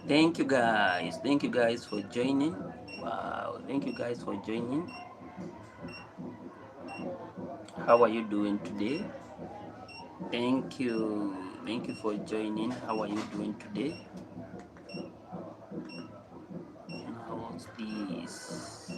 Thank you guys. Thank you guys for joining. Wow. Thank you guys for joining. How are you doing today? Thank you. Thank you for joining. How are you doing today? Now what's this?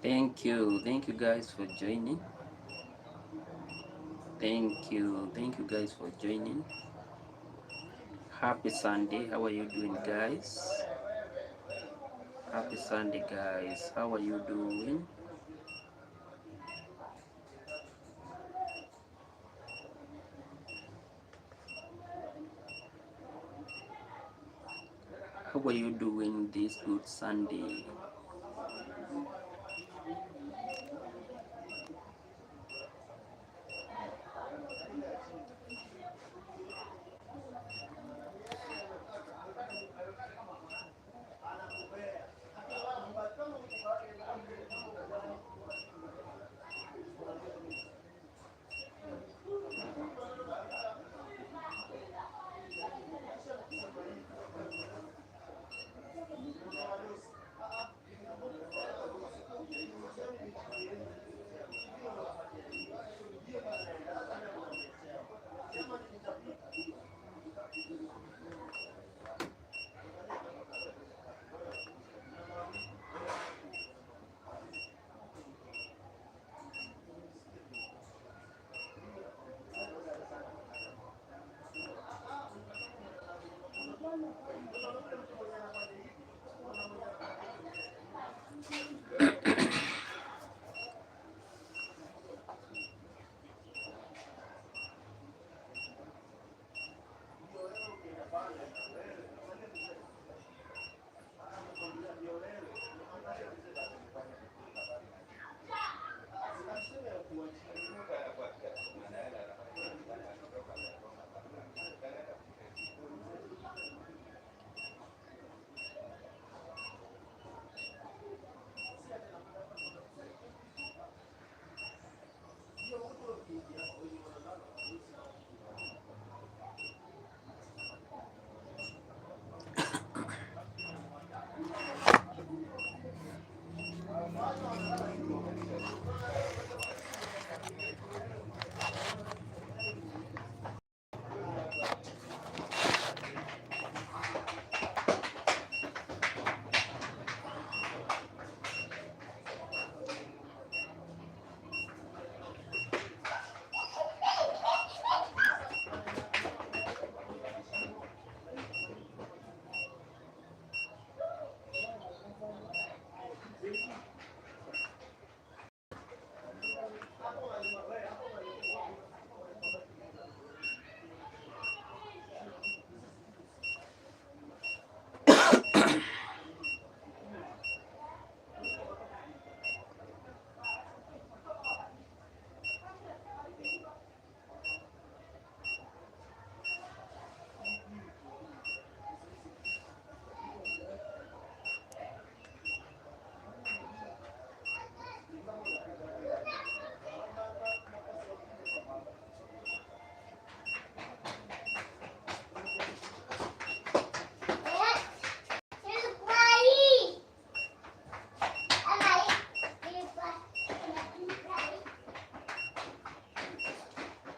Thank you guys for joining. Thank you guys for joining. Happy Sunday. How are you doing, guys? Happy Sunday, guys. How are you doing? How are you doing this good Sunday?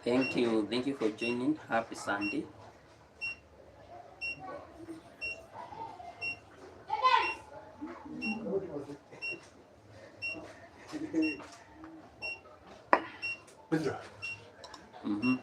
Thank you for joining. Happy Sunday. Mm-hmm.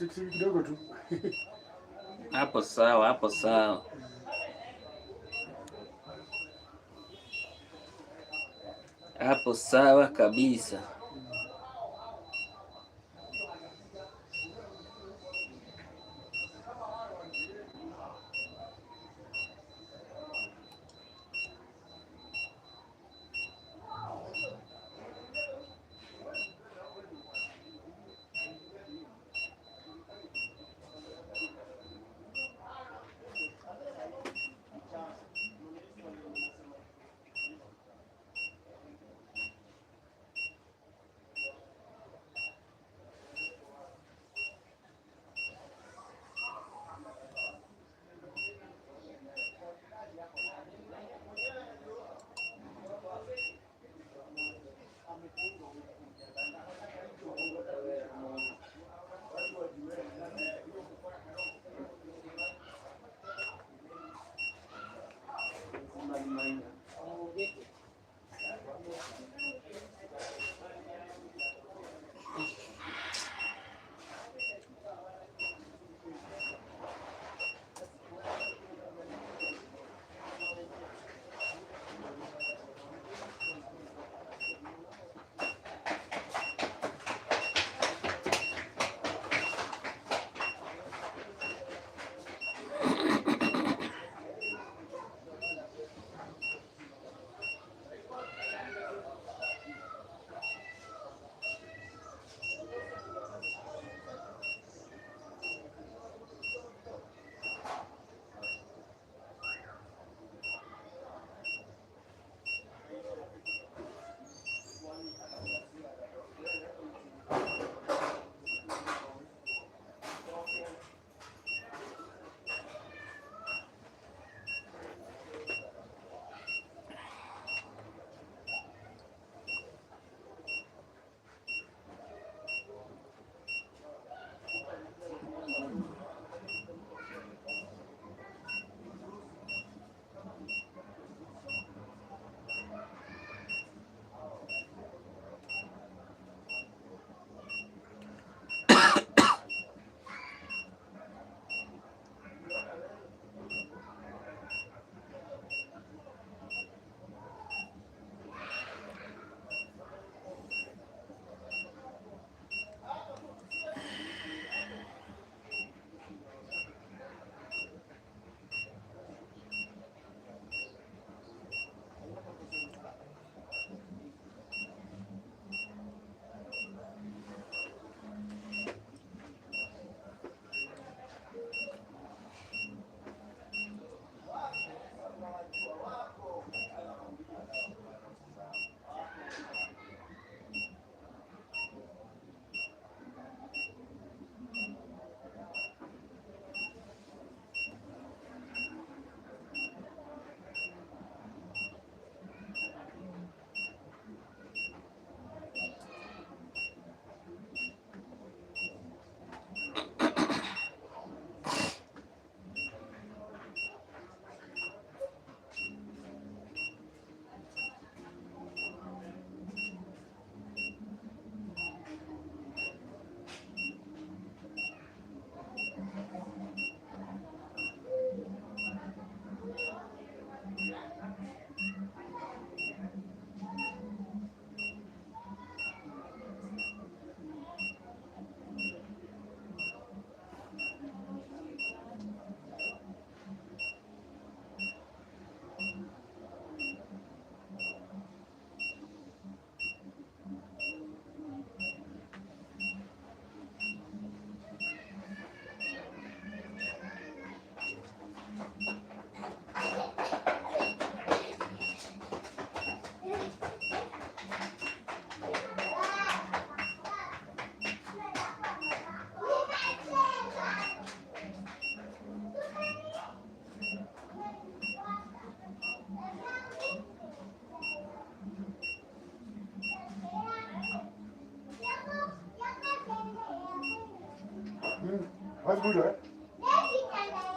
kidogo tu. Hapo sawa, hapo sawa. Hapo sawa kabisa.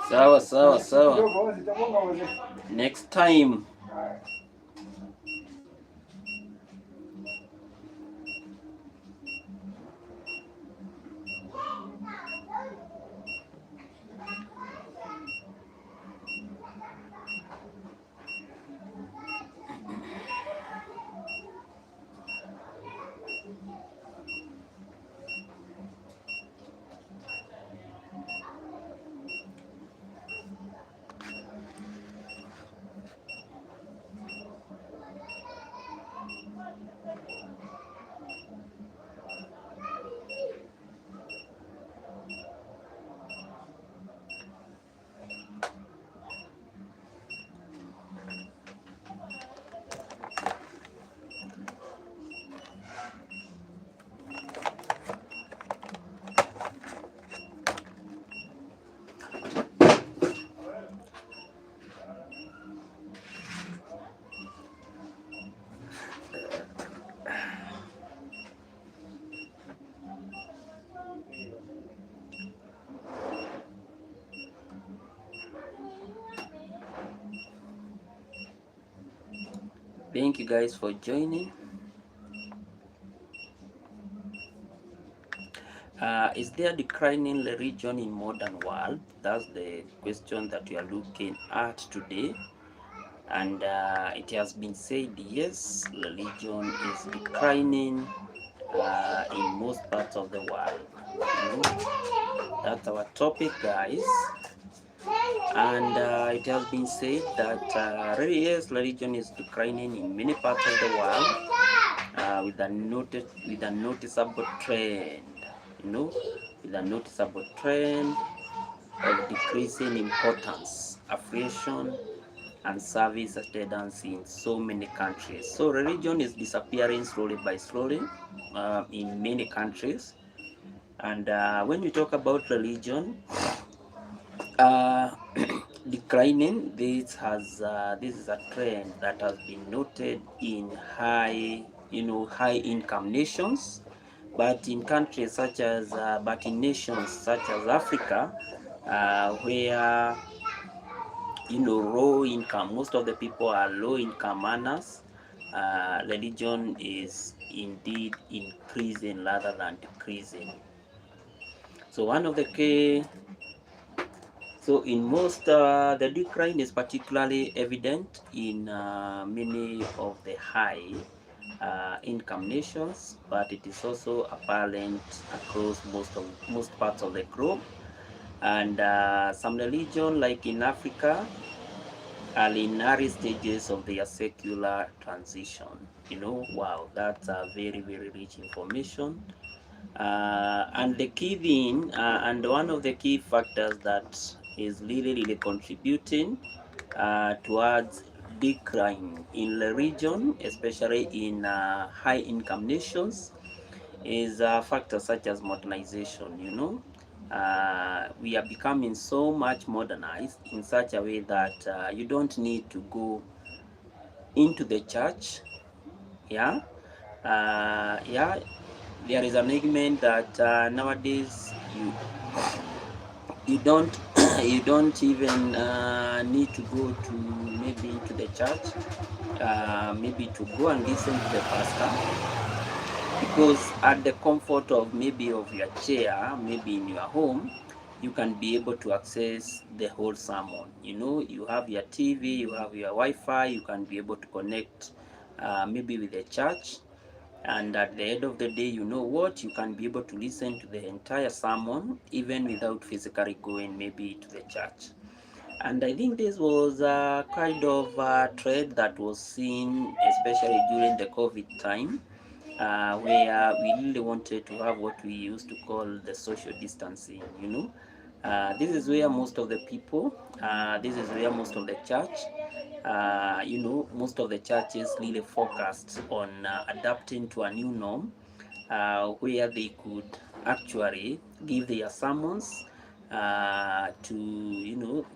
Sawa sawa sawa. Next time. Thank you guys for joining. Is there declining religion in modern world? That's the question that we are looking at today. And it has been said, yes, religion is declining in most parts of the world. That's our topic, guys. And it has been said that really, yes, religion is declining in many parts of the world with a noticeable trend, with a noticeable trend of decreasing importance, affiliation, and service attendance in so many countries. So religion is disappearing slowly by slowly in many countries. And when we talk about religion, uh, declining, this is a trend that has been noted in high income nations, but in countries such as but in nations such as Africa, where low income, most of the people are low income earners, religion is indeed increasing rather than decreasing. So one of the key So in most, the decline is particularly evident in many of the high income nations, but it is also apparent across most parts of the globe. And some religion, like in Africa, are in early stages of their secular transition. Wow, that's a very, very rich information. And the key thing, and one of the key factors that is really contributing towards decline in the region, especially in high income nations, is factors such as modernization. We are becoming so much modernized in such a way that you don't need to go into the church. Yeah, yeah. There is an argument that nowadays you don't you don't even need to go to maybe to the church, maybe to go and listen to the pastor, because at the comfort of maybe of your chair, maybe in your home, you can be able to access the whole sermon. You have your TV, you have your Wi-Fi, you can be able to connect maybe with the church, and at the end of the day, you know what, you can be able to listen to the entire sermon even without physically going maybe to the church. And I think this was a kind of a trend that was seen especially during the COVID time, where we really wanted to have what we used to call the social distancing. This is where most of the people, this is where most of the church, most of the churches really focused on adapting to a new norm, where they could actually give their sermons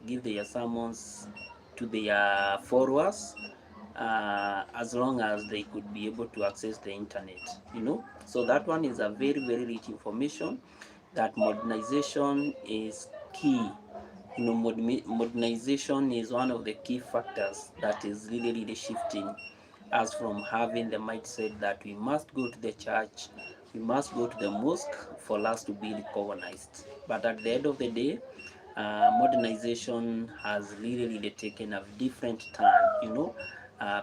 give their sermons to their followers, as long as they could be able to access the internet. So that one is a very, very rich information, that modernization is key. Modernization is one of the key factors that is really shifting us from having the mindset that we must go to the church, we must go to the mosque for us to be recognized. But at the end of the day, modernization has really taken a different turn.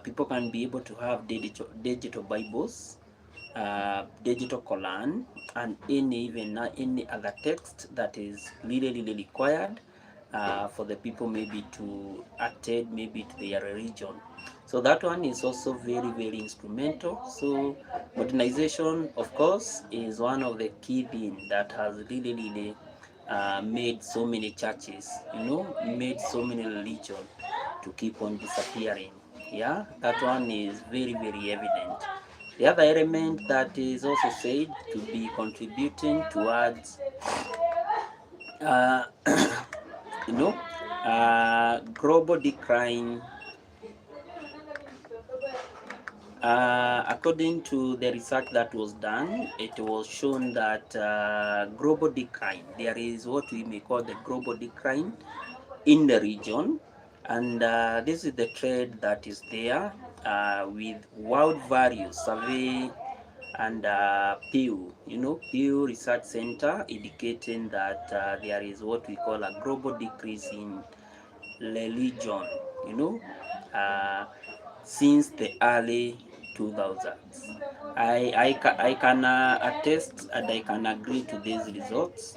People can be able to have digital Bibles, digital Quran, and any other text that is really required for the people maybe to attend maybe to their religion. So that one is also very instrumental. So modernization, of course, is one of the key things that has really made so many churches, made so many religions to keep on disappearing. Yeah, that one is very evident. The other element that is also said to be contributing towards uh, you know global decline, according to the research that was done, it was shown that global decline, there is what we may call the global decline in the region, and this is the trend that is there. with World Value Survey and Pew, Pew Research Center indicating that there is what we call a global decrease in religion, you know, uh, since the early 2000s. I can attest and I can agree to these results.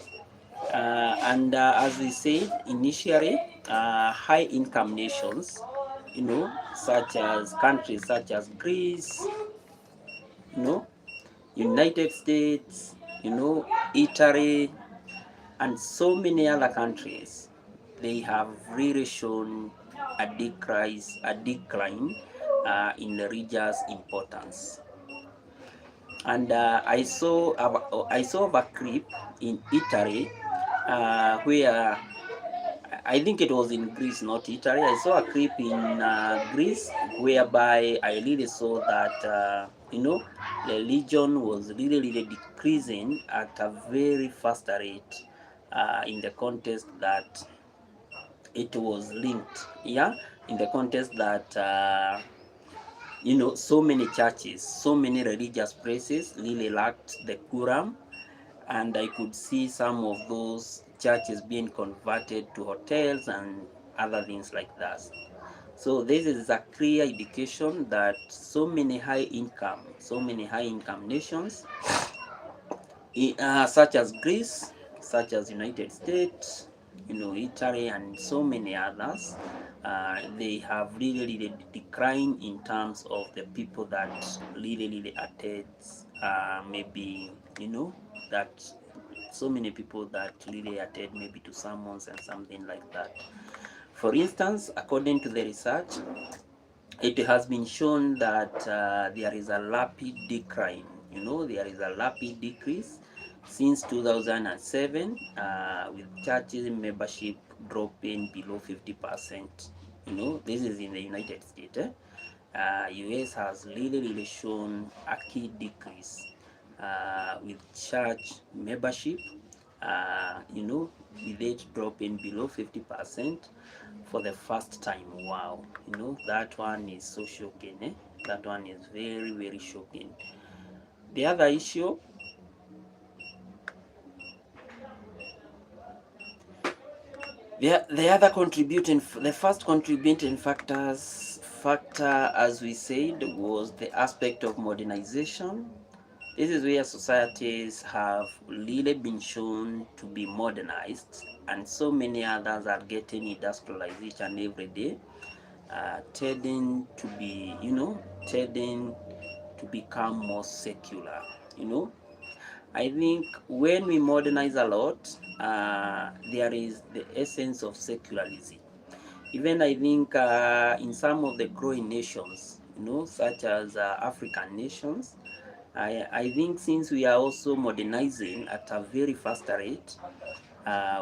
And as we said initially, high income nations, such as countries such as Greece, you know, United States, Italy, and so many other countries, they have really shown a decline in religious importance. And I saw a clip in Italy where I think it was in Greece, not Italy. I saw a clip in Greece whereby I really saw that religion was really decreasing at a very fast rate in the context that it was linked. Yeah, in the context that so many churches, so many religious places really lacked the Quran, and I could see some of those churches being converted to hotels and other things like that. So this is a clear indication that so many high income nations, such as Greece, such as United States, Italy, and so many others, they have really declined in terms of the people that really attend. Maybe that so many people that really attend maybe to sermons and something like that. For instance, according to the research, it has been shown that there is a rapid decline. There is a rapid decrease since 2007, with churches membership dropping below 50%. This is in the United States. US has really shown a key decrease with church membership, with it dropping below 50% for the first time. Wow, that one is so shocking. That one is very shocking. The other issue, the first contributing factor, as we said, was the aspect of modernization. This is where societies have really been shown to be modernized, and so many others are getting industrialized each and every day, tending to become more secular. I think when we modernize a lot, there is the essence of secularism. Even I think in some of the growing nations, such as African nations, I think since we are also modernizing at a very fast rate,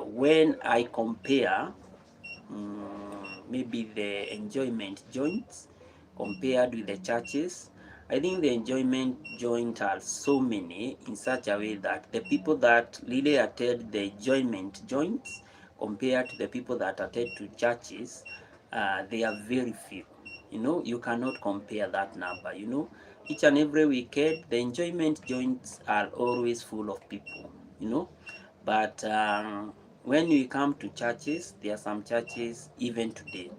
when I compare maybe the enjoyment joints compared with the churches, I think the enjoyment joints are so many in such a way that the people that really attend the enjoyment joints compared to the people that attend to churches, they are very few. You cannot compare that number. Each and every weekend, the enjoyment joints are always full of people. But when we come to churches, there are some churches even today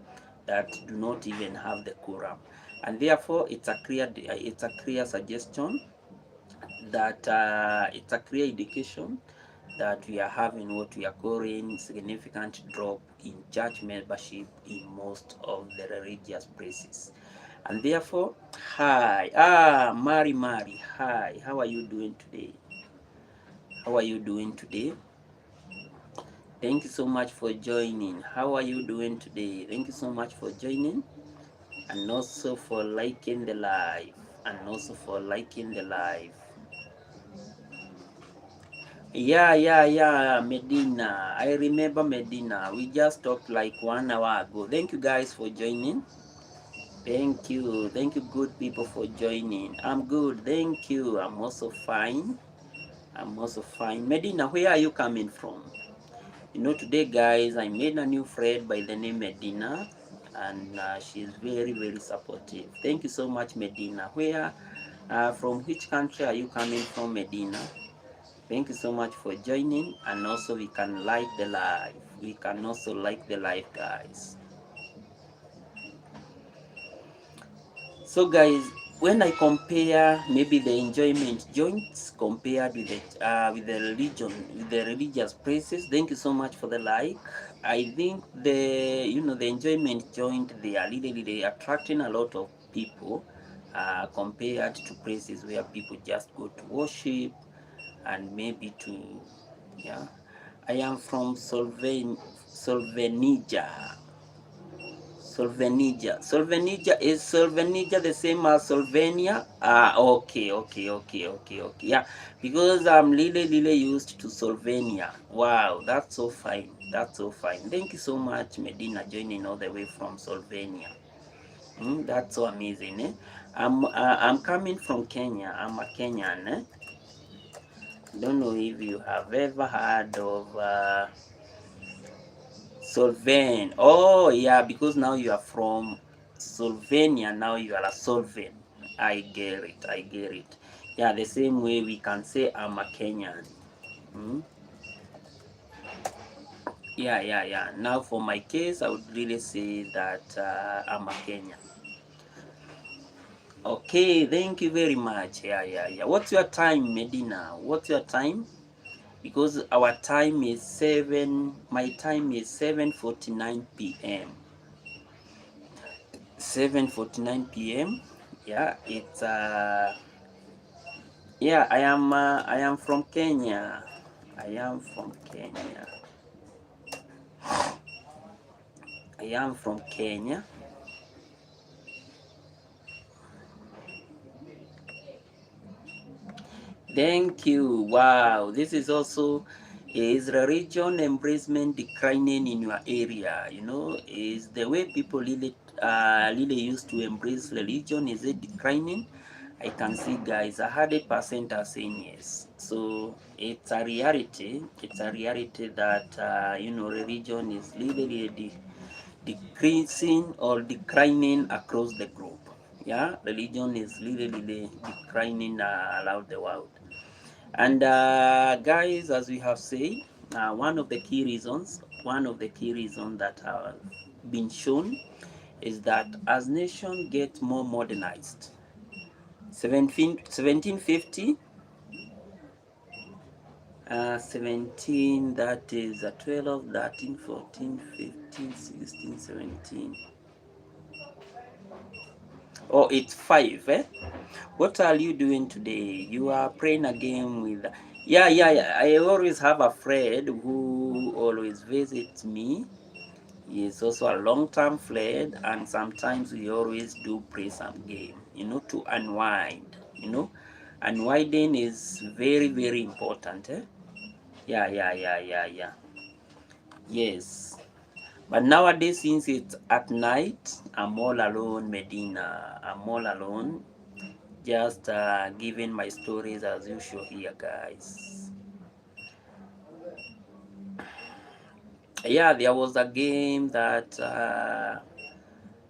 that do not even have the quorum, and therefore it's a clear suggestion that it's a clear indication that we are having what we are calling significant drop in church membership in most of the religious places. And therefore, hi, Mary, hi, how are you doing today? How are you doing today? Thank you so much for joining. How are you doing today? Thank you so much for joining, and also for liking the live, Yeah, Medina. I remember Medina. We just talked like 1 hour ago. Thank you guys for joining. Thank you, good people, for joining. I'm good, thank you. I'm also fine. Medina, where are you coming from? Today, guys, I made a new friend by the name Medina. and she's very, very supportive. Thank you so much, Medina. Where, from which country are you coming from, Medina? Thank you so much for joining, and also we can like the live. We can also like the live, guys. So guys, when I compare maybe the enjoyment joints compared with the religion, with the religious places, thank you so much for the like. I think the enjoyment joint, they are really attracting a lot of people compared to places where people just go to worship and maybe to, yeah. I am from Slovenia. Slovenia is Slovenia the same as Slovenia? Ah, okay. Yeah, because I'm really used to Slovenia. Wow, that's so fine. That's so fine. Thank you so much, Medina, joining all the way from Slovenia. That's so amazing. I'm coming from Kenya. I'm a Kenyan. Don't know if you have ever heard of Solven. Oh yeah, because now you are from Slovenia, now you are a Solven. I get it. Yeah, the same way we can say I'm a Kenyan. Yeah. Now for my case, I would really say that I'm a Kenyan. Okay, thank you very much. Yeah. What's your time, Medina? What's your time? Because our time is my time is 7:49 p.m. 7:49 p.m. Yeah, it's yeah, I am from Kenya. I am from Kenya. I am from Kenya. Thank you. Wow, this is also, is religion embracement declining in your area? Is the way people really used to embrace religion, is it declining? I can see guys 100% are saying yes. So it's a reality. It's a reality that religion is really decreasing or declining across the globe. Yeah, religion is really declining around the world. And guys, as we have said, one of the key reasons that have been shown is that as nation get more modernized, 1750, 17, that is 12, 13, 14, 15, 16, 17. Oh, it's 5, eh? What are you doing today? You are praying again with... Yeah. I always have a friend who always visits me. He is also a long-term friend, and sometimes we always do play some game, to unwind. Unwinding is very important, eh? Yeah. Yes. But nowadays, since it's at night, I'm all alone, Medina. I'm all alone. Just giving my stories as usual here, guys. Yeah, there was a game that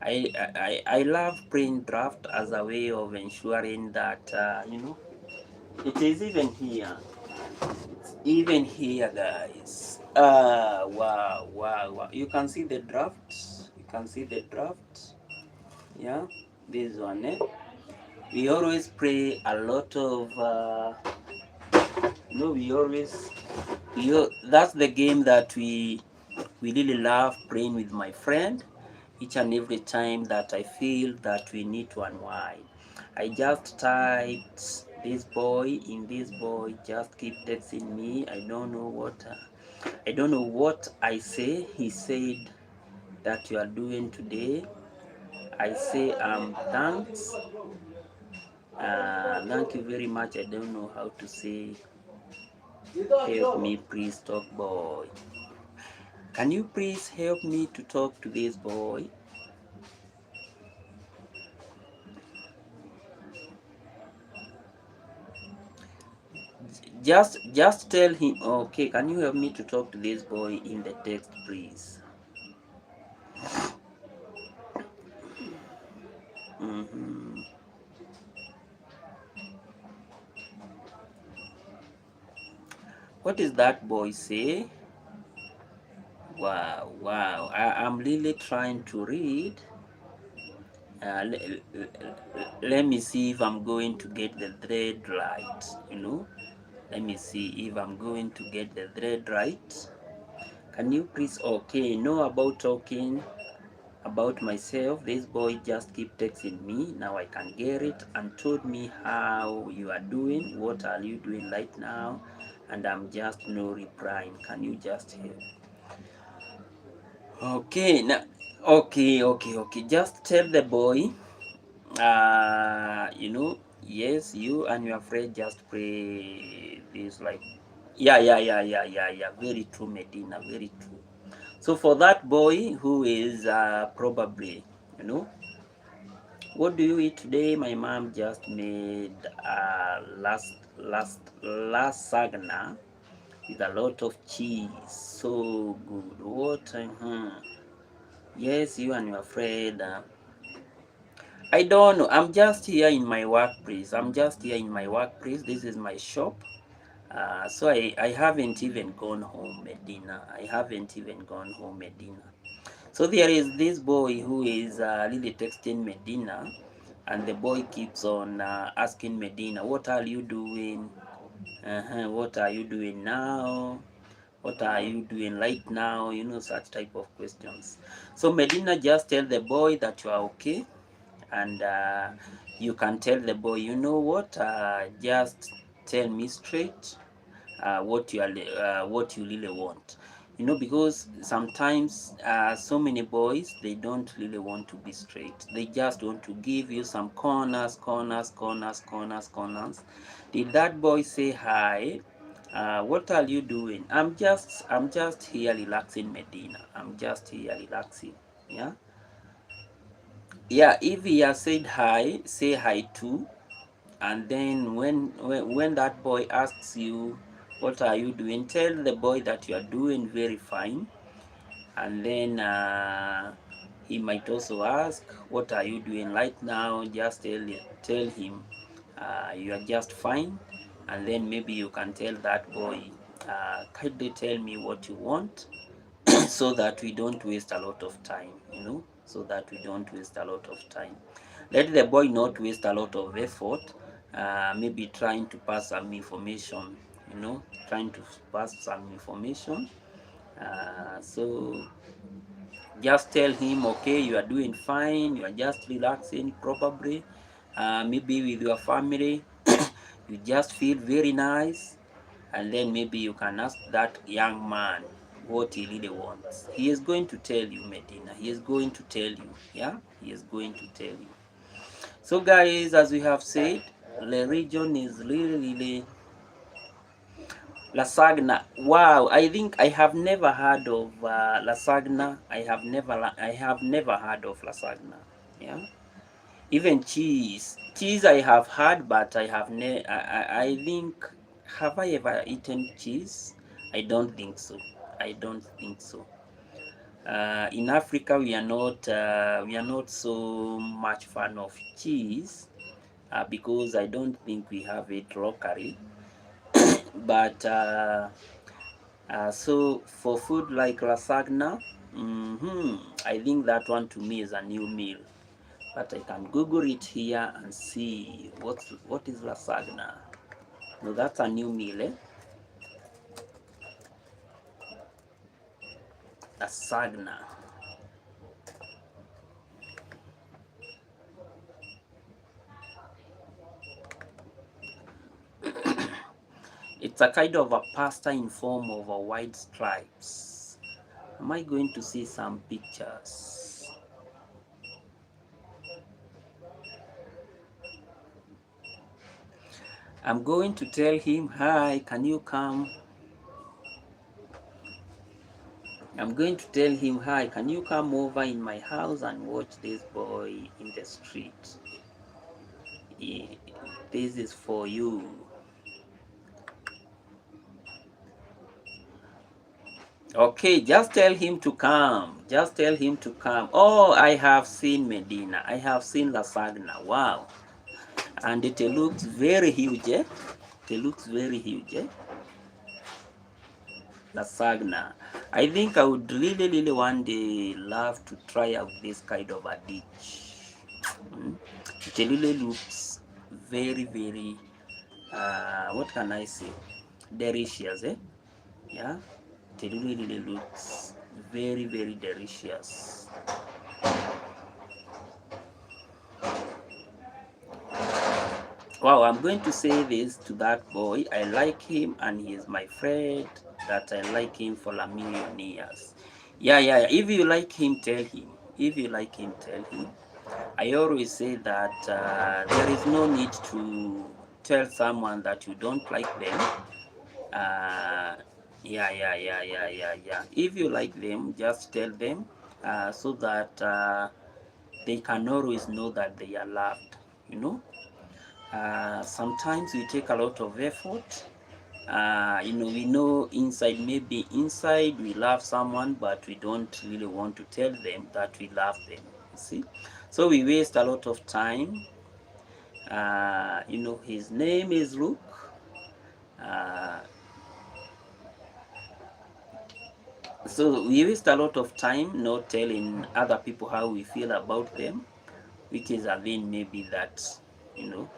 I love playing draft as a way of ensuring that it is even here. It's even here, guys. Wow. You can see the draft. You can see the draft. Yeah, this one. We always play a lot of. That's the game that we really love playing with my friend each and every time that I feel that we need to unwind. I just typed this boy just keep texting me. I don't know what I say. He said that you are doing today. I say thanks. Thank you very much. I don't know how to say help me please talk boy. Can you please help me to talk to this boy? Just tell him, okay, can you help me to talk to this boy in the text, please? What is that boy say? Wow, wow. I'm really trying to read. Let me see if I'm going to get the thread right, you know. Let me see if I'm going to get the thread right. Can you please, okay, know about talking about myself? This boy just keep texting me. Now I can get it, and told me how you are doing. What are you doing right now? And I'm just no replying. Can you just help? Okay, now, okay. Just tell the boy, you know, yes, you and your friend just pray this like, yeah. Very true, Medina, very true. So for that boy who is probably, you know, what do you eat today? My mom just made lasagna with a lot of cheese. So good. What? Yes, you and your friend. I don't know. I'm just here in my workplace. This is my shop. So I haven't even gone home, Medina. So there is this boy who is really texting Medina, and the boy keeps on asking Medina, what are you doing? What are you doing now? What are you doing right now? You know, such type of questions. So Medina just tell the boy that you are okay, and you can tell the boy, you know what, just tell me straight what you really want, you know, because sometimes so many boys, they don't really want to be straight. They just want to give you some corners. Did that boy say hi? What are you doing? I'm just here relaxing, Medina. I'm just here relaxing. Yeah, yeah. If he has said hi, say hi too. And then when that boy asks you what are you doing, tell the boy that you are doing very fine. And then he might also ask, what are you doing right now? Just tell him you are just fine. And then maybe you can tell that boy, kindly tell me what you want, so that we don't waste a lot of time, you know, let the boy not waste a lot of effort, maybe trying to pass some information, you know, so just tell him, okay, you are doing fine, you are just relaxing, probably maybe with your family. You just feel very nice. And then maybe you can ask that young man what he really wants. He is going to tell you, Medina. He is going to tell you. Yeah, he is going to tell you. So guys, as we have said, the region is really lasagna. Wow, I think I have never heard of lasagna. I have never heard of lasagna. Yeah, even cheese I have heard, but I have I think, have I ever eaten cheese? I don't think so. In Africa, we are not so much fan of cheese, because I don't think we have it locally. But so for food like lasagna, I think that one to me is a new meal. But I can Google it here and see what is lasagna. No, that's a new meal, eh? Lasagna. It's a kind of a pasta in form of a white stripes. Am I going to see some pictures? I'm going to tell him, hi, can you come? I'm going to tell him, hi, can you come over in my house and watch this boy in the street? Yeah, this is for you. Okay, just tell him to come. Oh, I have seen Medina. I have seen lasagna. Wow. And it looks very huge, eh? lasagna. I think I would really one day love to try out this kind of a dish. Mm. It really looks very what can I say, delicious, eh? Yeah, it really looks very delicious. Wow, I'm going to say this to that boy. I like him and he is my friend, that I like him for a million years. Yeah. If you like him, tell him. If you like him, tell him. I always say that there is no need to tell someone that you don't like them. Uh, yeah. If you like them, just tell them so that they can always know that they are loved, you know. Sometimes we take a lot of effort. We know inside, maybe inside we love someone, but we don't really want to tell them that we love them. You see, so we waste a lot of time. His name is Luke. Uh, so we waste a lot of time not telling other people how we feel about them, which is again maybe that, you know.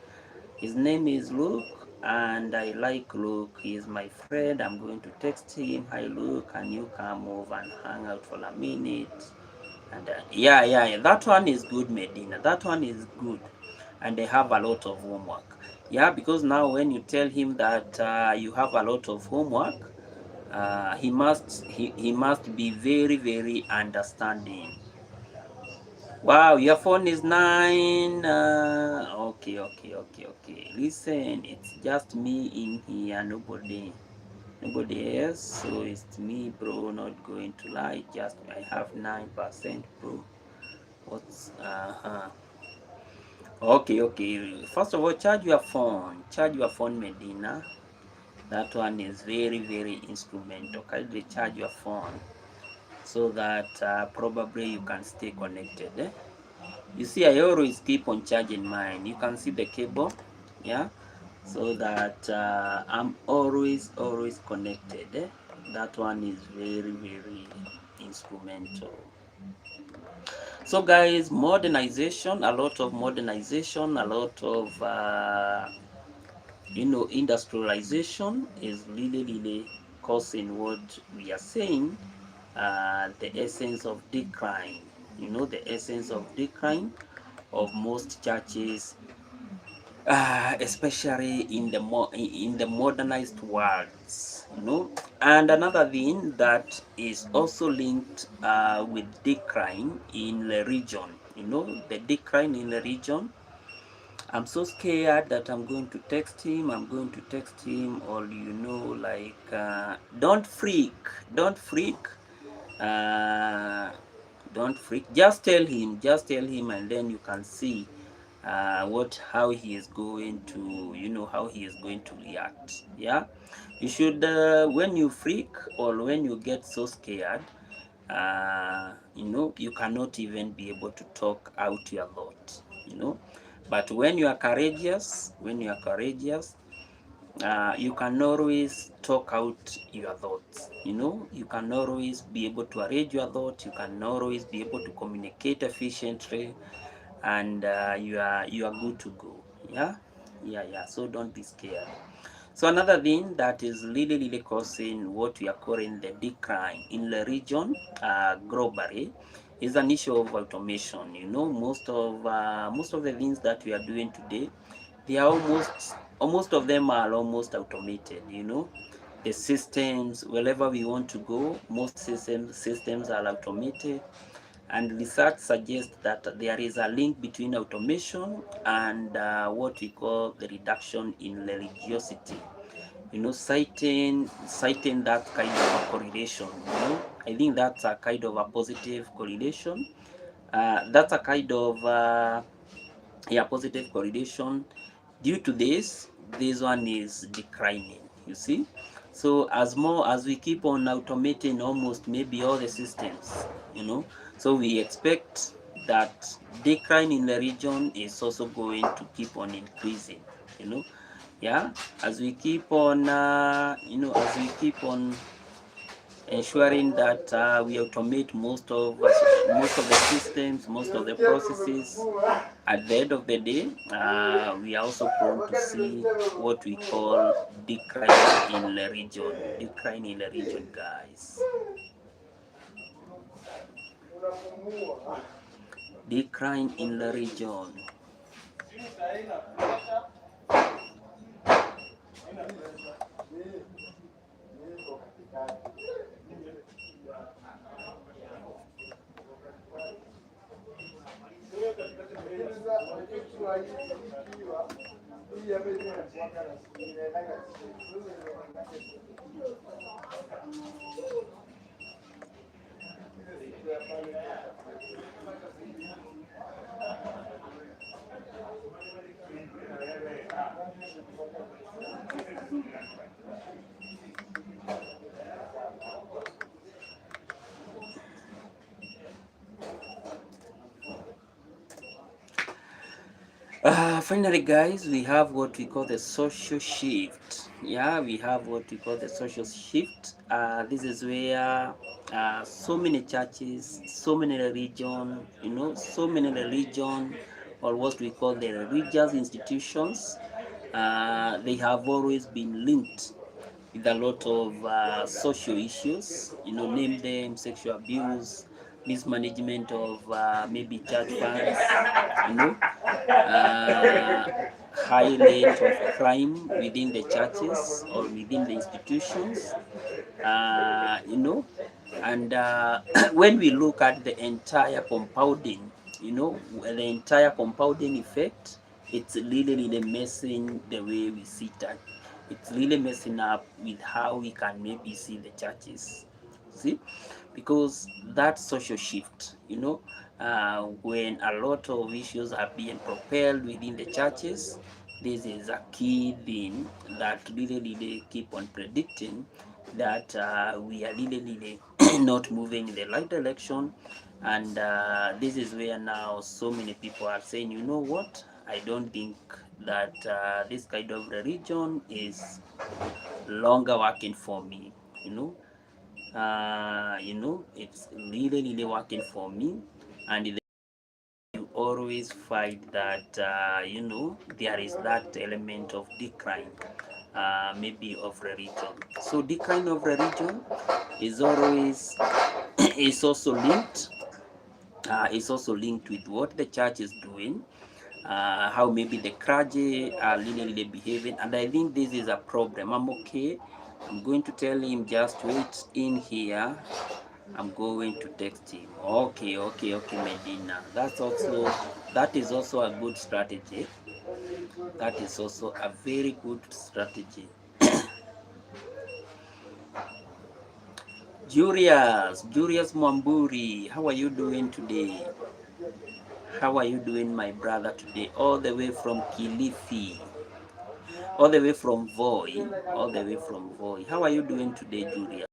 His name is Luke, and I like Luke. He is my friend. I'm going to text him, "Hi Luke, can you come over and hang out for a minute?" And yeah, that one is good, Medina. That one is good, and they have a lot of homework. Yeah, because now when you tell him that you have a lot of homework, he must be very understanding. Wow, your phone is 9. Okay. Listen, it's just me in here, nobody else. So it's me, bro. Not going to lie. Just I have 9%, bro. What's Okay. First of all, charge your phone. Charge your phone, Medina. That one is very instrumental. Kindly charge your phone so that probably you can stay connected. You see, I always keep on charging mine. You can see the cable, yeah, so that I'm always connected. That one is very instrumental. So guys, modernization, a lot of modernization, a lot of industrialization is really causing what we are saying, the essence of decline. The essence of decline of most churches, especially in the modernized worlds. And another thing that is also linked with decline in the region. The decline in the region. I'm so scared that I'm going to text him. Or like, don't freak, don't freak. uh, don't freak. Just tell him, and then you can see how he is going to, how he is going to react. Yeah, you should, when you freak or when you get so scared, you cannot even be able to talk out your thought. But when you are courageous, you can always talk out your thoughts. You can always be able to arrange your thoughts. You can always be able to communicate efficiently, and you are good to go. Yeah. So don't be scared. So another thing that is really causing what we are calling the decline in the region, globally, is an issue of automation. Most of the things that we are doing today, they are almost of them are almost automated. The systems, wherever we want to go, most systems are automated. And research suggests that there is a link between automation and what we call the reduction in religiosity. Citing that kind of a correlation. I think that's a kind of a positive correlation. That's a kind of positive correlation. Due to this one is declining. You see, so as more as we keep on automating almost maybe all the systems, so we expect that decline in the region is also going to keep on increasing. Yeah, as we keep on ensuring that we automate most of the systems, most of the processes. At the end of the day, we are also prone to see what we call decline in the region. Decline in the region, guys. Decline in the region. Finally, guys, we have what we call the social shift. Yeah, we have what we call the social shift. This is where so many churches, so many religion, so many religion, or what we call the religious institutions, they have always been linked with a lot of social issues, name them sexual abuse, mismanagement of maybe church funds, you know, uh, high rate of crime within the churches or within the institutions, and when we look at the entire compounding, the entire compounding effect, it's really messing the way we see that. It's really messing up with how we can maybe see the churches. See, because that social shift, when a lot of issues are being propelled within the churches, this is a key thing that really keep on predicting that we are really not moving in the right direction. And this is where now so many people are saying, you know what, I don't think that this kind of religion is longer working for me. It's really working for me. And you always find that there is that element of decline, maybe of religion. So decline of religion is always is also linked with what the church is doing, how maybe the clergy are really behaving. And I think this is a problem. I'm okay, I'm going to tell him just wait in here, I'm going to text him. Okay, Medina. That is also a good strategy. That is also a very good strategy. Julius Mwamburi, how are you doing today? How are you doing, my brother, today? All the way from Kilifi, all the way from Voi, How are you doing today, Julius?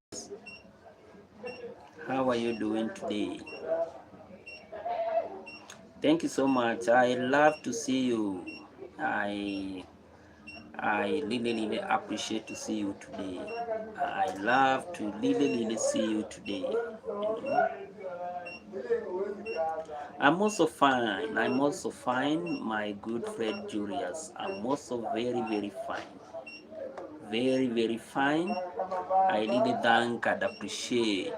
How are you doing today? Thank you so much. I love to see you. I really appreciate to see you today. I love to really see you today. I'm also fine. My good friend Julius. I'm also very fine. Very fine. I really thank and appreciate.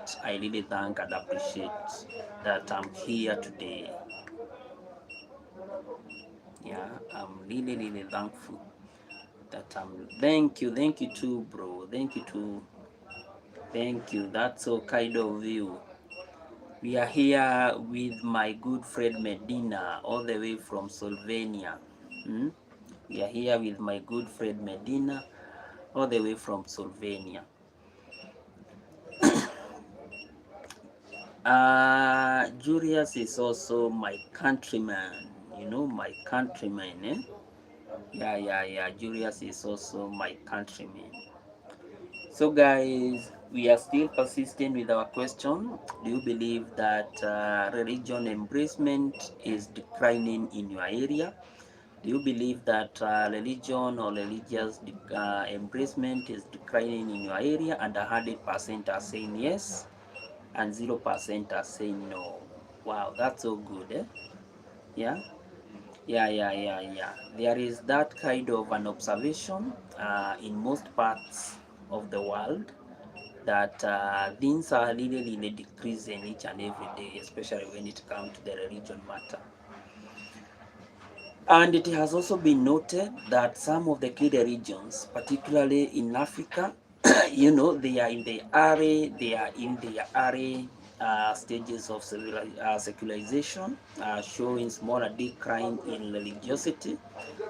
That I'm here today. Yeah, I'm really thankful that thank you too, bro. Thank you. That's so kind of you. We are here with my good friend Medina, all the way from Slovenia. We are here with my good friend Medina, all the way from Slovenia. Julius is also my countryman. My countryman, eh? Yeah. Julius is also my countryman. So guys, we are still persistent with our question. Do you believe that religion embracement is declining in your area? Do you believe that religion or religious embracement is declining in your area? And 100% are saying yes, and 0% are saying no. Wow, that's so good, eh? Yeah, yeah. There is that kind of an observation in most parts of the world that things are really decreasing each and every day, especially when it comes to the religion matter. And it has also been noted that some of the key regions, particularly in Africa, they are in the early stages of secularization, showing smaller decline in religiosity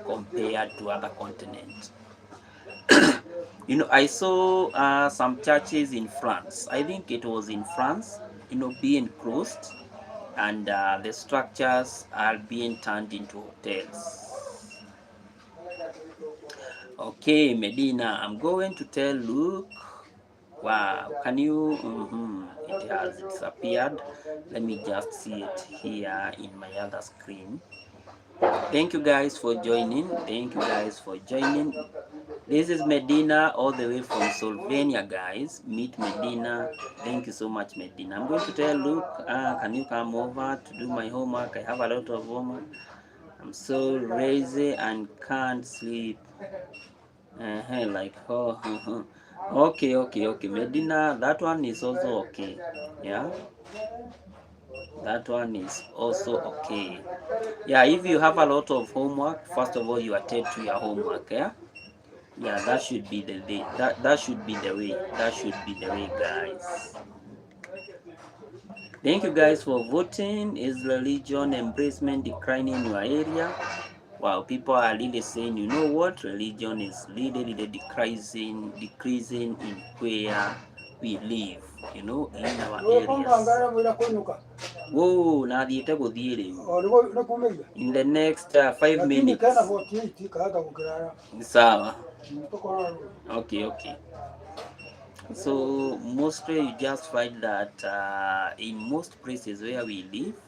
compared to other continents. I saw some churches in France. I think it was in France, being closed, and the structures are being turned into hotels. Okay, Medina, I'm going to tell Luke. Wow, can you? It has disappeared. Let me just see it here in my other screen. Thank you guys for joining. This is Medina all the way from Slovenia, guys. Meet Medina. Thank you so much, Medina. I'm going to tell Luke, can you come over to do my homework? I have a lot of homework. I'm so lazy and can't sleep. Like, okay. Medina, that one is also okay. Yeah, that one is also okay. Yeah, if you have a lot of homework, first of all, you attend to your homework. Yeah, that should be the way. That should be the way. That should be the way, guys. Thank you guys for voting. Is religion embracement declining in your area? Wow, people are really saying, you know what, religion is really decreasing in where we live, in our areas. Whoa, now the in the next 5 minutes. Sawa. Okay. So mostly you just find that in most places where we live,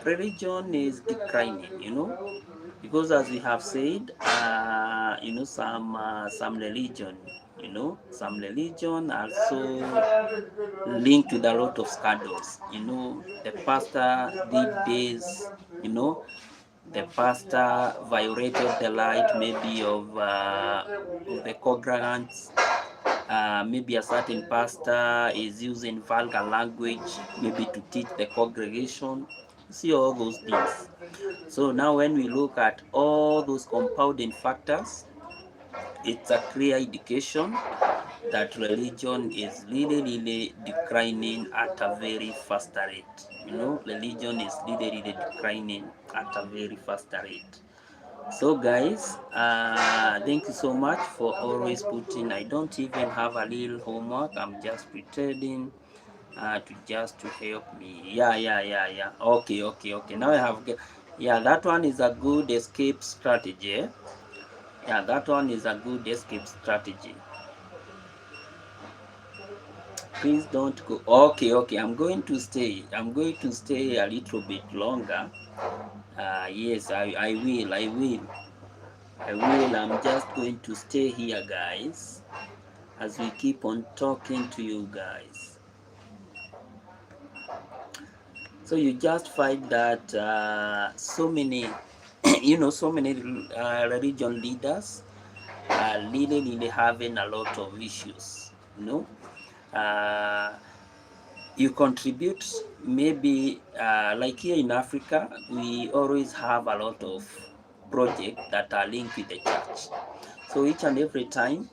religion is declining, because as we have said, some religion also linked with a lot of scandals. The pastor did this, the pastor violated the right maybe of the congregants. Maybe a certain pastor is using vulgar language, maybe to teach the congregation. See all those things. So now when we look at all those compounding factors, it's a clear indication that religion is really declining at a very fast rate. Religion is really declining at a very fast rate. So guys, thank you so much for always putting. I don't even have a little homework. I'm just pretending to help me. Yeah. Okay. Now I have. Yeah, that one is a good escape strategy. Yeah, that one is a good escape strategy. Please don't go. Okay. I'm going to stay a little bit longer. Yes, I will. I'm just going to stay here, guys, as we keep on talking to you guys. So you just find that so many, religion leaders are really having a lot of issues. You contribute, maybe like here in Africa, we always have a lot of projects that are linked with the church. So each and every time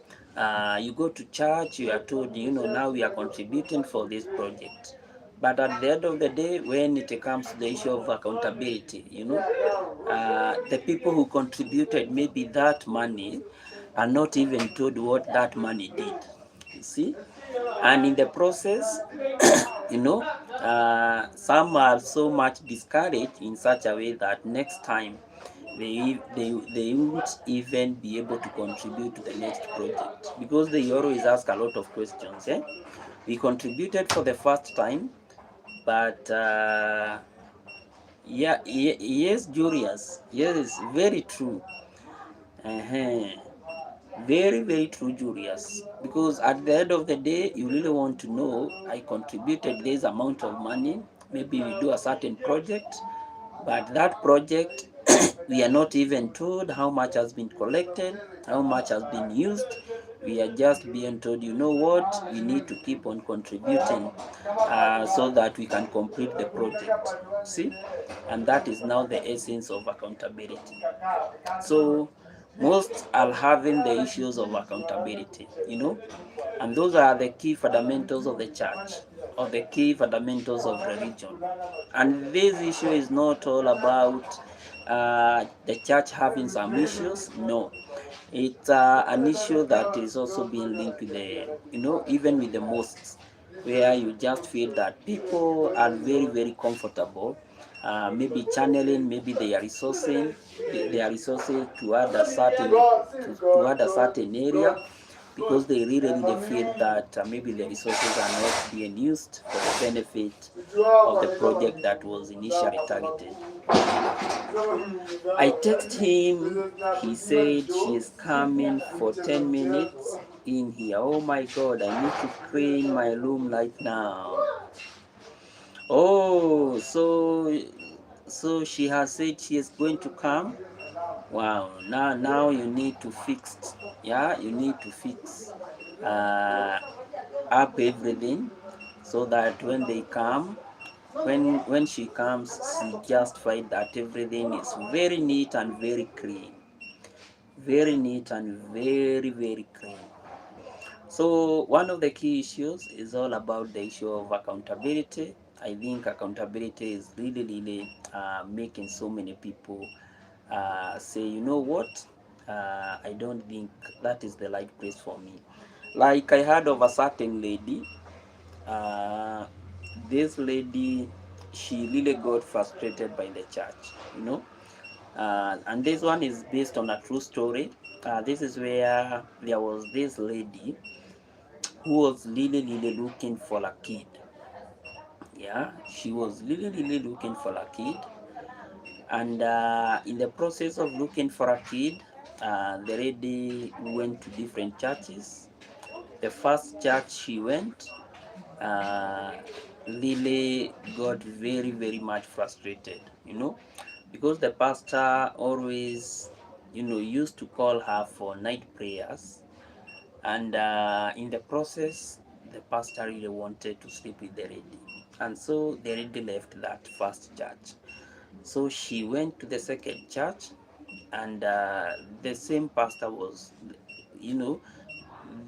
you go to church, you are told, now we are contributing for this project. But at the end of the day, when it comes to the issue of accountability, the people who contributed maybe that money are not even told what that money did. You see? And in the process, some are so much discouraged in such a way that next time they won't even be able to contribute to the next project, because they always ask a lot of questions. We contributed for the first time, but Yeah, yes, Julius. Yes, very true. Uh-huh. Very, very true, Julius. Because at the end of the day, you really want to know, I contributed this amount of money. Maybe we do a certain project, but that project, we are not even told how much has been collected, how much has been used. We are just being told, you know what, we need to keep on contributing so that we can complete the project. See? And that is now the essence of accountability. So most are having the issues of accountability, and those are the key fundamentals of the church, or the key fundamentals of religion. And this issue is not all about the church having some issues. No, it's an issue that is also being linked with the, even with the mosques, where you just feel that people are very, very comfortable, maybe channeling, maybe they are resourcing, to add a certain to add a certain area, because they really, really feel that maybe the resources are not being used for the benefit of the project that was initially targeted. I text him, he said she is coming for 10 minutes in here. Oh my god, I need to clean my room right now. Oh, so she has said she is going to come. Wow, now you need to fix, yeah, you need to fix uh, up everything, so that when they come, when she comes, she just find that everything is very neat and very clean, very neat and very, very clean. So one of the key issues is all about the issue of accountability. I think accountability is really, really making so many people say, you know what, I don't think that is the right place for me. Like I heard of a certain lady. uh, this lady, she really got frustrated by the church, and this one is based on a true story. This is where there was this lady who was really, really looking for a kid. Yeah, she was really, really looking for a kid. And in the process of looking for a kid, the lady went to different churches. The first church she went, uh, Lily got very, very much frustrated, because the pastor always, used to call her for night prayers. And in the process, the pastor really wanted to sleep with the lady. And so the lady left that first church. So she went to the second church, and the same pastor was, you know,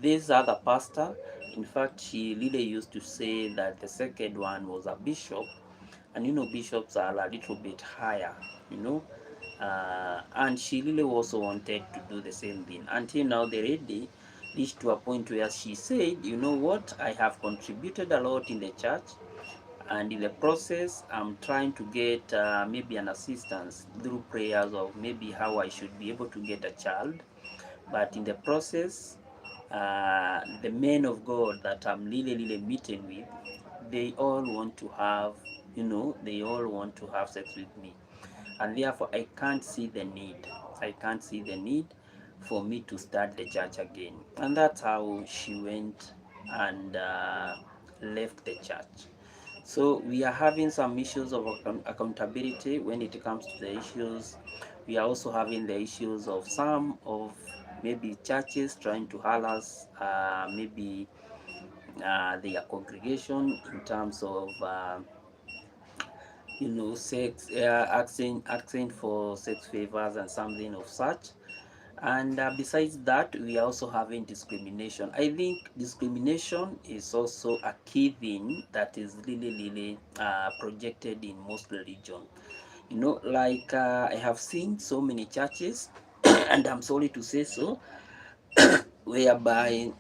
this other pastor. In fact, she really used to say that the second one was a bishop, and bishops are a little bit higher, and she really also wanted to do the same thing. Until now, the lady reached to a point where she said, you know what, I have contributed a lot in the church, and in the process I'm trying to get maybe an assistance through prayers of maybe how I should be able to get a child. But in the process, the men of God that I'm really, really meeting with, they all want to have, they all want to have sex with me. And therefore, I can't see the need. I can't see the need for me to start the church again. And that's how she went and left the church. So we are having some issues of accountability when it comes to the issues. We are also having the issues of some of maybe churches trying to harass maybe their congregation in terms of sex, asking for sex favors and something of such. And besides that, we are also having discrimination. I think discrimination is also a key thing that is really, really projected in most religion. Like I have seen so many churches, and I'm sorry to say so, whereby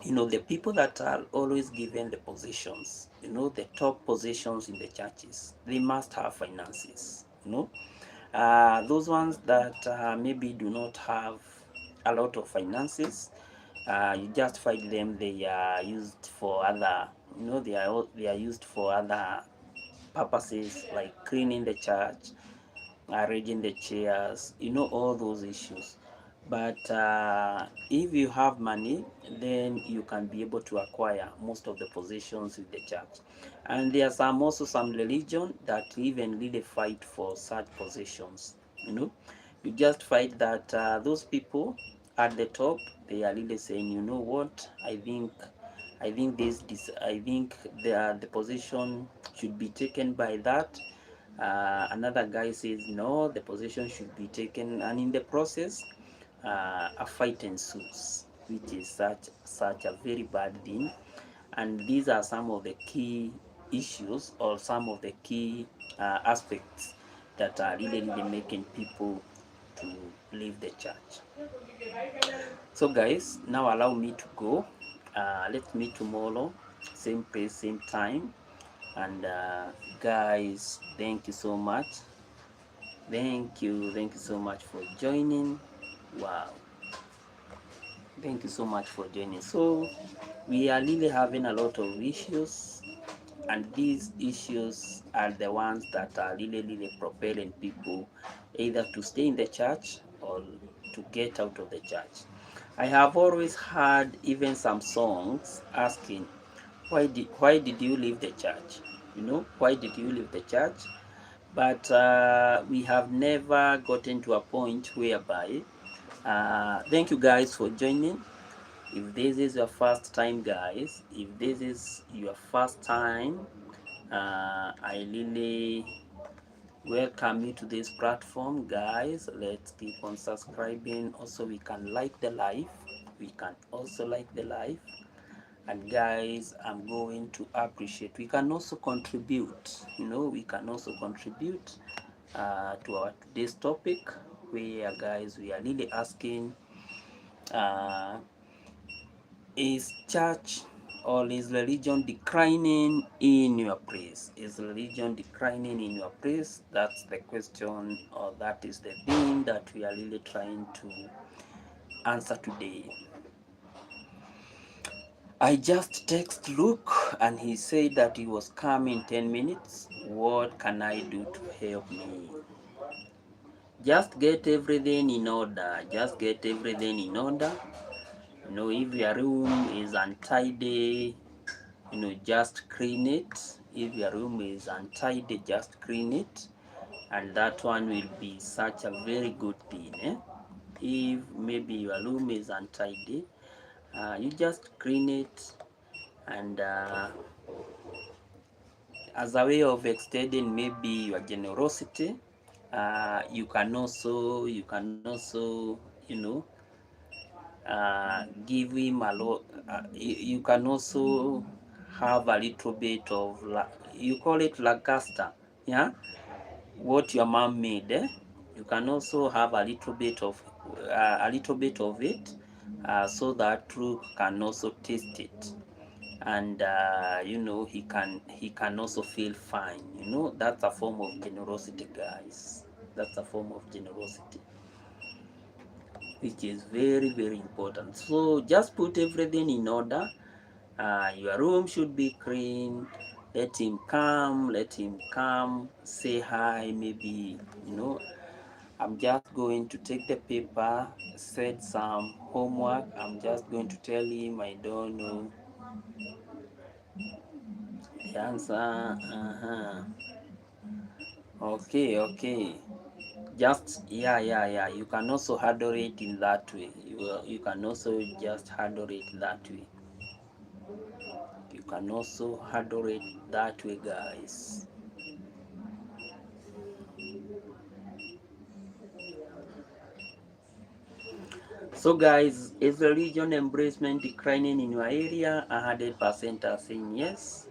the people that are always given the positions, the top positions in the churches, they must have finances. Those ones that maybe do not have a lot of finances, you just find them, they are used for other, they are used for other purposes like cleaning the church, arranging the chairs, all those issues. But if you have money, then you can be able to acquire most of the positions in the church. And there are also some religion that even really fight for such positions. You just fight that those people at the top, they are really saying, you know what, I think the position should be taken by that. Another guy says no, the position should be taken, and in the process, a fight ensues, which is such a very bad thing. And these are some of the key issues, or some of the key aspects that are really making people to leave the church. So guys, now allow me to go. Let's meet tomorrow, same place, same time. And guys, thank you so much. Thank you so much for joining. Wow, thank you so much for joining. So we are really having a lot of issues, and these issues are the ones that are really propelling people either to stay in the church or to get out of the church. I have always heard even some songs asking, why did you leave the church? Why did you leave the church? But we have never gotten to a point whereby thank you guys for joining. If this is your first time, guys, if this is your first time, I really welcome you to this platform, guys. Let's keep on subscribing. Also, we can like the live, we can also like the live. And guys, I'm going to appreciate, we can also contribute, we can also contribute to our today's topic, where guys, we are really asking, uh, is church or is religion declining in your place? Is religion declining in your place? That's the question, or that is the thing that we are really trying to answer today. I just text Luke and he said that he was coming in 10 minutes. What can I do to help me? Just get everything in order. Just get everything in order. If your room is untidy, just clean it. If your room is untidy, just clean it. And that one will be such a very good thing. If maybe your room is untidy, you just clean it, and as a way of extending maybe your generosity, you can also give him a lot. You can also have a little bit of you call it lagasta, yeah, what your mom made. You can also have a little bit of it, so that Luke can also taste it, and he can also feel fine. That's a form of generosity, guys. That's a form of generosity, which is very important. So just put everything in order. Your room should be clean. Let him come, say hi. Maybe I'm just going to take the paper, set some homework. I'm just going to tell him I don't know the answer. Okay. Just yeah. You can also handle it in that way. You can also just handle it that way. You can also handle it that way, guys. So guys, is religion embracement declining in your area? 100% are saying yes,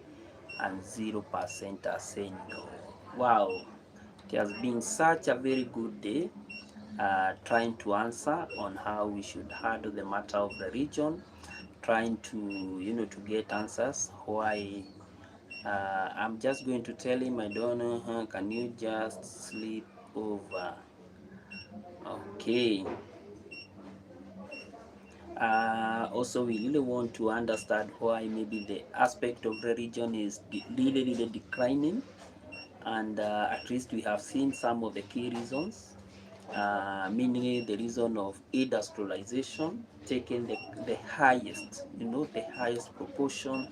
and 0% are saying no. Wow, it has been such a very good day trying to answer on how we should handle the matter of religion, trying to to get answers. Why I'm just going to tell him I don't know. Can you just sleep over? Okay. Also, we really want to understand why maybe the aspect of religion is really declining. and at least we have seen some of the key reasons, mainly the reason of industrialization taking the highest, the highest proportion,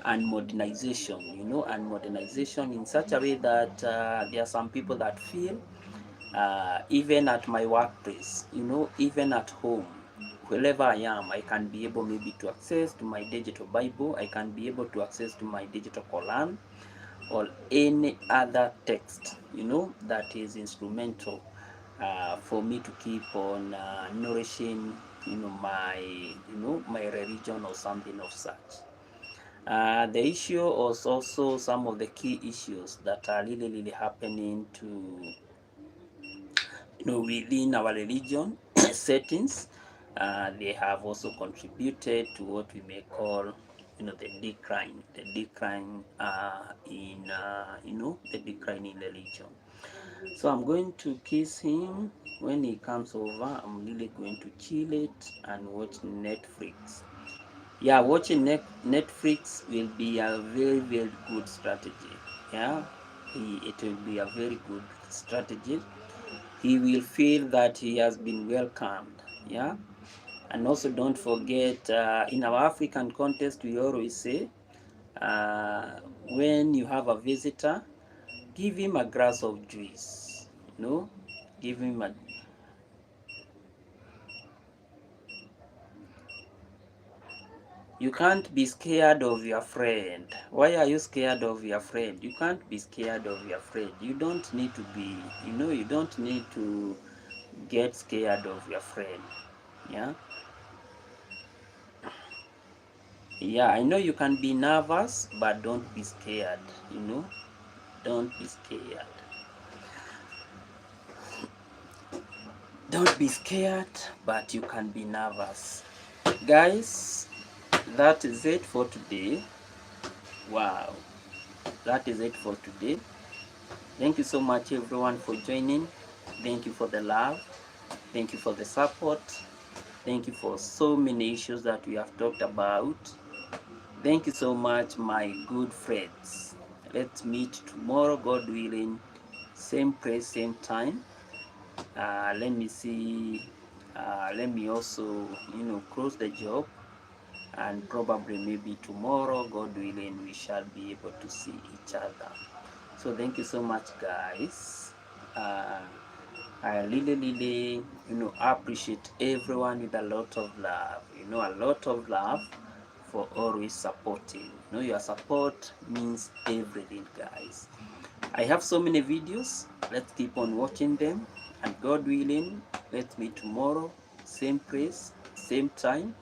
and modernization, and modernization in such a way that there are some people that feel, even at my workplace, even at home, wherever I am, I can be able maybe to access to my digital Bible, I can be able to access to my digital Quran, or any other text, that is instrumental for me to keep on nourishing, my religion or something of such. The issue was also some of the key issues that are really, really happening to, within our religion settings. They have also contributed to what we may call, the decline in religion. So I'm going to kiss him. When he comes over, I'm really going to chill it and watch Netflix. Yeah, watching Netflix will be a very, very good strategy. Yeah, it will be a very good strategy. He will feel that he has been welcomed. Yeah, and also don't forget, in our African context, we always say, when you have a visitor, give him a glass of juice. Give him a. You can't be scared of your friend. Why are you scared of your friend? You can't be scared of your friend. You don't need to be, you don't need to get scared of your friend. Yeah. Yeah, I know you can be nervous, but don't be scared, Don't be scared. Don't be scared, but you can be nervous. Guys, that is it for today. Wow. That is it for today. Thank you so much, everyone, for joining. Thank you for the love. Thank you for the support. Thank you for so many issues that we have talked about. Thank you so much, my good friends. Let's meet tomorrow, God willing. Same place, same time. Let me see. Let me also, close the job, and probably maybe tomorrow, God willing, we shall be able to see each other. So thank you so much, guys. I really, really, appreciate everyone with a lot of love. A lot of love for always supporting. Your support means everything, guys. I have so many videos. Let's keep on watching them. And God willing, let's meet tomorrow. Same place, same time.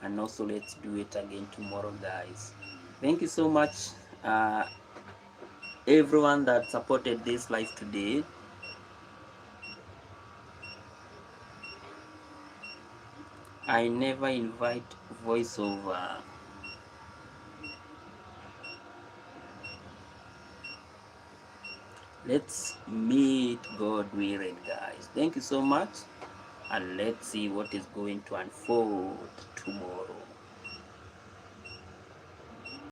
And also let's do it again tomorrow, guys. Thank you so much, everyone that supported this live today. I never invite voiceover. Let's meet, God willing, guys. Thank you so much, and let's see what is going to unfold tomorrow.